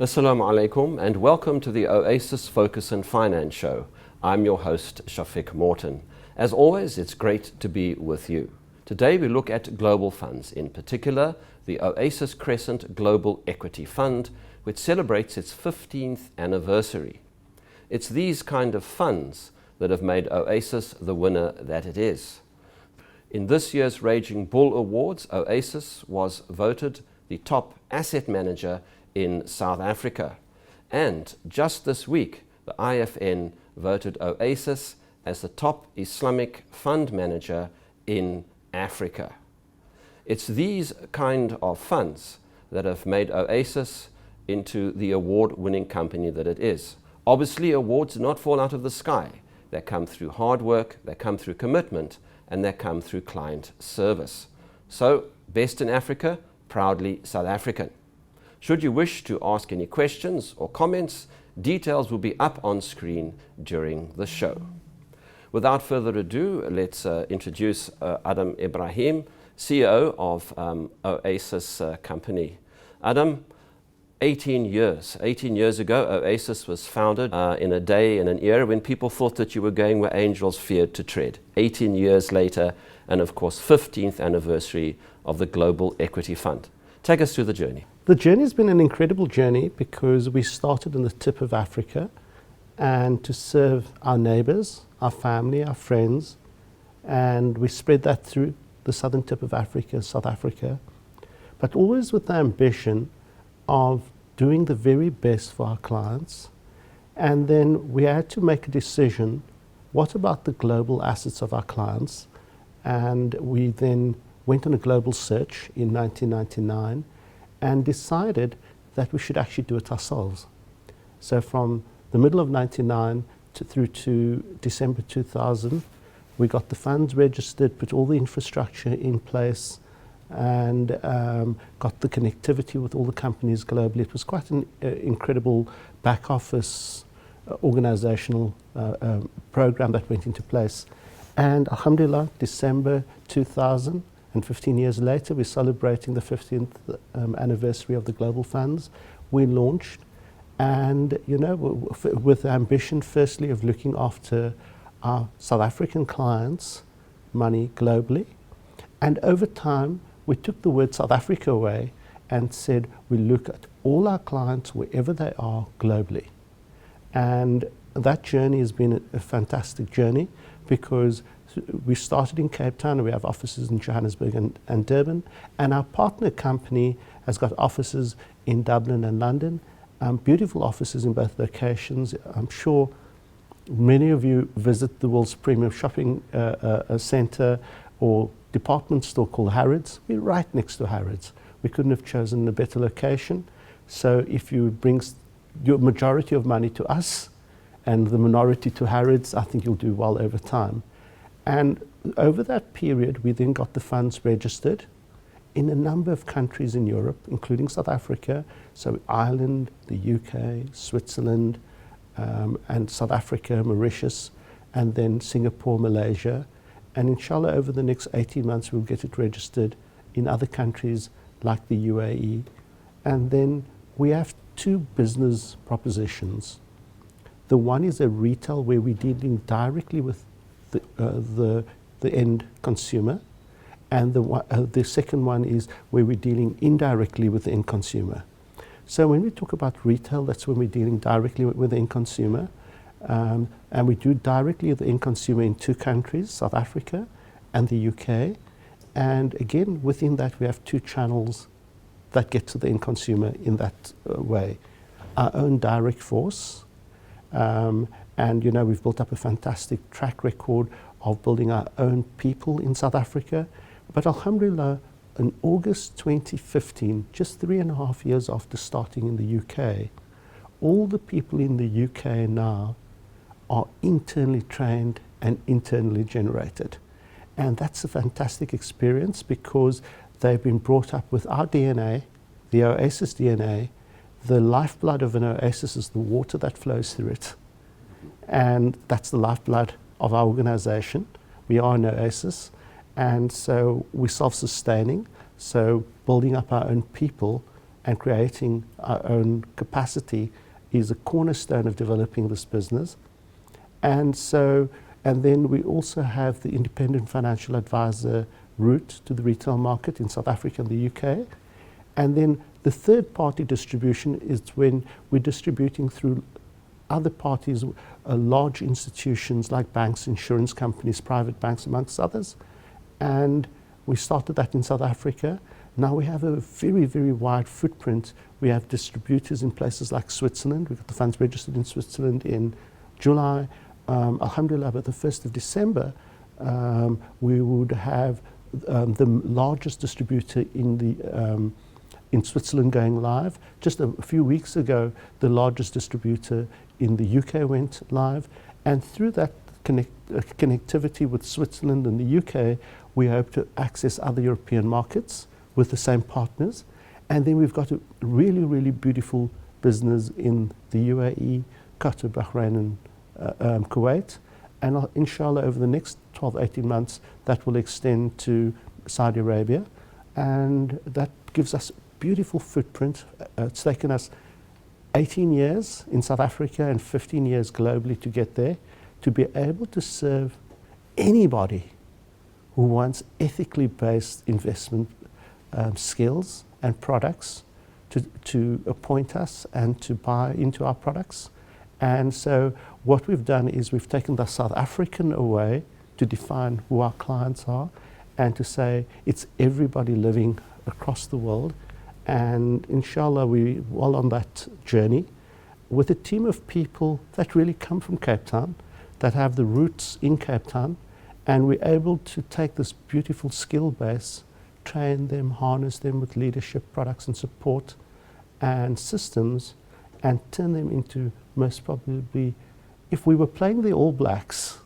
Assalamu alaikum and welcome to the Oasis Focus and Finance Show. I'm your host, Shafiq Morton. As always, it's great to be with you. Today we look at global funds, in particular the Oasis Crescent Global Equity Fund, which celebrates its 15th anniversary. It's these kind of funds that have made Oasis the winner that it is. In this year's Raging Bull Awards, Oasis was voted the top asset manager in South Africa. And just this week, the IFN voted Oasis as the top Islamic fund manager in Africa. It's these kind of funds that have made Oasis into the award-winning company that it is. Obviously, awards do not fall out of the sky. They come through hard work, they come through commitment, and they come through client service. So, best in Africa, proudly South African. Should you wish to ask any questions or comments, details will be up on screen during the show. Without further ado, let's introduce Adam Ebrahim, CEO of Oasis Company. Adam, 18 years ago, Oasis was founded in a day and an era when people thought that you were going where angels feared to tread. 18 years later, and of course, 15th anniversary of the Global Equity Fund. Take us through the journey. The journey has been an incredible journey because we started in the tip of Africa and to serve our neighbors, our family, our friends, and we spread that through the southern tip of Africa, South Africa, but always with the ambition of doing the very best for our clients. And then we had to make a decision, what about the global assets of our clients? And we then went on a global search in 1999 and decided that we should actually do it ourselves. So from the middle of 99 through to December 2000, we got the funds registered, put all the infrastructure in place, and got the connectivity with all the companies globally. It was quite an incredible back office organizational program that went into place. And alhamdulillah, December 2000, and 15 years later, we're celebrating the 15th anniversary of the global funds. We launched, and with the ambition, firstly, of looking after our South African clients' money globally. And over time, we took the word South Africa away and said we look at all our clients wherever they are globally. And that journey has been a fantastic journey because we started in Cape Town and we have offices in Johannesburg and Durban. And our partner company has got offices in Dublin and London, beautiful offices in both locations. I'm sure many of you visit the world's premium shopping centre or department store called Harrods. We're right next to Harrods. We couldn't have chosen a better location. So if you bring your majority of money to us and the minority to Harrods, I think you'll do well over time. And over that period, we then got the funds registered in a number of countries in Europe, including South Africa, so Ireland, the UK, Switzerland, and South Africa, Mauritius, and then Singapore, Malaysia. And inshallah, over the next 18 months, we'll get it registered in other countries like the UAE. And then we have two business propositions. The one is a retail where we're dealing directly with the end consumer. And the second one is where we're dealing indirectly with the end consumer. So when we talk about retail, that's when we're dealing directly with the end consumer. And we do directly with the end consumer in two countries, South Africa and the UK. And again, within that, we have two channels that get to the end consumer in that way. Our own direct force, and we've built up a fantastic track record of building our own people in South Africa. But alhamdulillah, in August 2015, just 3.5 years after starting in the UK, all the people in the UK now are internally trained and internally generated. And that's a fantastic experience because they've been brought up with our DNA, the Oasis DNA. The lifeblood of an Oasis is the water that flows through it. And that's the lifeblood of our organization. We are an Oasis. And so we're self-sustaining. So building up our own people and creating our own capacity is a cornerstone of developing this business. And then we also have the independent financial advisor route to the retail market in South Africa and the UK. And then the third party distribution is when we're distributing through other parties, large institutions like banks, insurance companies, private banks, amongst others. And we started that in South Africa. Now we have a very, very wide footprint. We have distributors in places like Switzerland. We've got the funds registered in Switzerland in July. Alhamdulillah, by the 1st of December, we would have the largest distributor in Switzerland going live. Just a few weeks ago, the largest distributor in the UK went live. And through that connectivity with Switzerland and the UK, we hope to access other European markets with the same partners. And then we've got a really, really beautiful business in the UAE, Qatar, Bahrain, and Kuwait. And inshallah, over the next 12, 18 months, that will extend to Saudi Arabia. And that gives us a beautiful footprint. It's taken us 18 years in South Africa and 15 years globally to get there, to be able to serve anybody who wants ethically based investment skills and products to appoint us and to buy into our products. And so what we've done is we've taken the South African away to define who our clients are and to say it's everybody living across the world. And inshallah, we're well on that journey with a team of people that really come from Cape Town, that have the roots in Cape Town, and we're able to take this beautiful skill base, train them, harness them with leadership, products and support and systems, and turn them into most probably, if we were playing the All Blacks,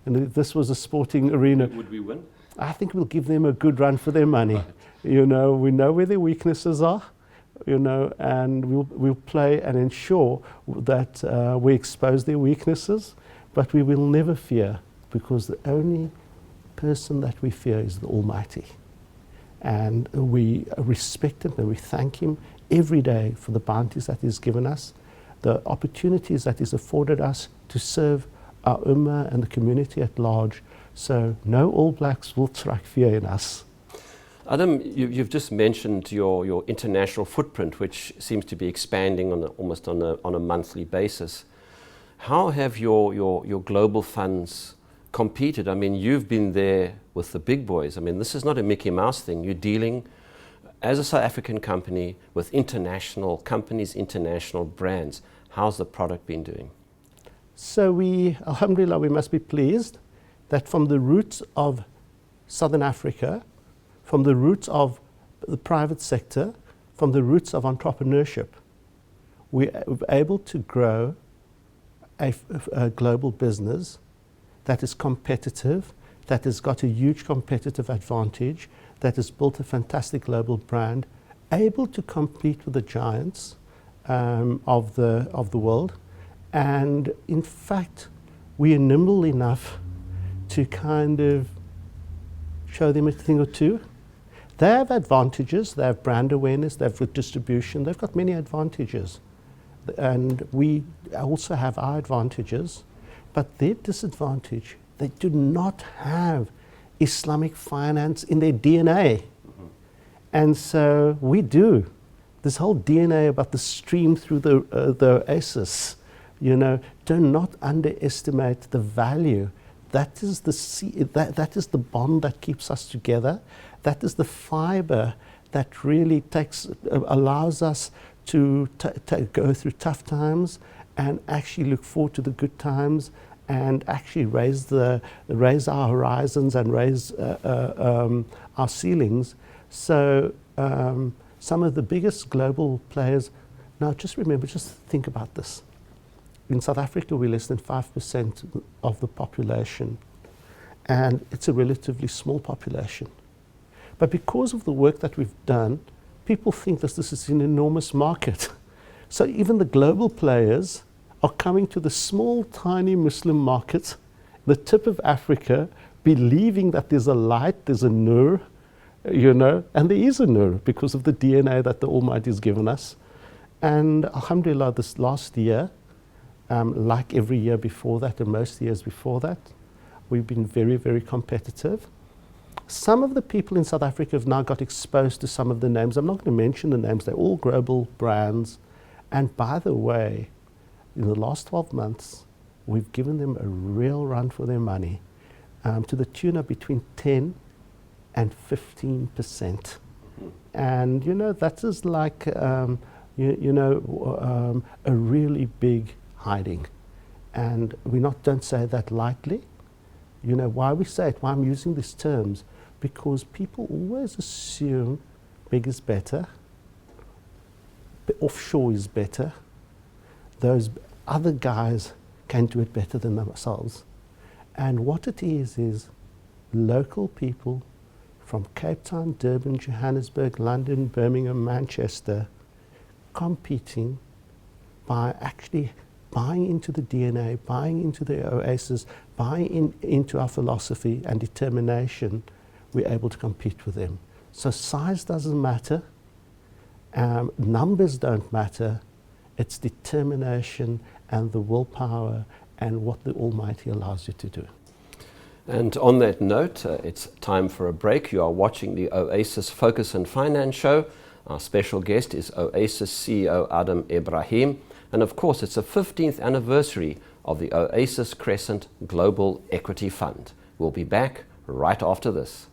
and if this was a sporting arena, would we win? I think we'll give them a good run for their money. Right. You know, we know where their weaknesses are, you know, and we'll play and ensure that we expose their weaknesses, but we will never fear, because the only person that we fear is the Almighty. And we respect him and we thank him every day for the bounties that he's given us, the opportunities that he's afforded us to serve our ummah and the community at large. So no All Blacks will strike fear in us. Adam, you've just mentioned your international footprint, which seems to be expanding almost on a monthly basis. How have your global funds competed? I mean, you've been there with the big boys. I mean, this is not a Mickey Mouse thing. You're dealing as a South African company with international companies, international brands. How's the product been doing? So alhamdulillah, we must be pleased that from the roots of Southern Africa, from the roots of the private sector, from the roots of entrepreneurship, we're able to grow a global business that is competitive, that has got a huge competitive advantage, that has built a fantastic global brand, able to compete with the giants of the world. And in fact, we are nimble enough to kind of show them a thing or two. They have advantages. They have brand awareness, they have good distribution, they've got many advantages. And we also have our advantages, but their disadvantage, they do not have Islamic finance in their DNA. Mm-hmm. And so we do. This whole DNA about the stream through the Oasis, you know, do not underestimate the value. That is that is the bond that keeps us together. That is the fiber that really allows us to go through tough times and actually look forward to the good times and actually raise our horizons and raise our ceilings. So some of the biggest global players, now just remember, just think about this. In South Africa, we're less than 5% of the population, and it's a relatively small population. But because of the work that we've done, people think that this is an enormous market. So even the global players are coming to the small, tiny Muslim market, the tip of Africa, believing that there's a light, there's a nur, you know, and there is a nur because of the DNA that the Almighty has given us. And alhamdulillah, this last year, like every year before that and most years before that, we've been very, very competitive. Some of the people in South Africa have now got exposed to some of the names. I'm not going to mention the names, they're all global brands. And by the way, in the last 12 months, we've given them a real run for their money, to the tune of between 10 and 15%. And you know, that is like, a really big hiding. And we don't say that lightly. You know, why we say it, why I'm using these terms, because people always assume big is better, offshore is better, those other guys can do it better than themselves. And what it is local people from Cape Town, Durban, Johannesburg, London, Birmingham, Manchester, competing by actually buying into the DNA, buying into the Oasis, buying into our philosophy and determination. We're able to compete with them. So size doesn't matter, numbers don't matter, it's determination and the willpower and what the Almighty allows you to do. And on that note, it's time for a break. You are watching the Oasis Focus and Finance Show. Our special guest is Oasis CEO Ebrahim. And of course, it's the 15th anniversary of the Oasis Crescent Global Equity Fund. We'll be back right after this.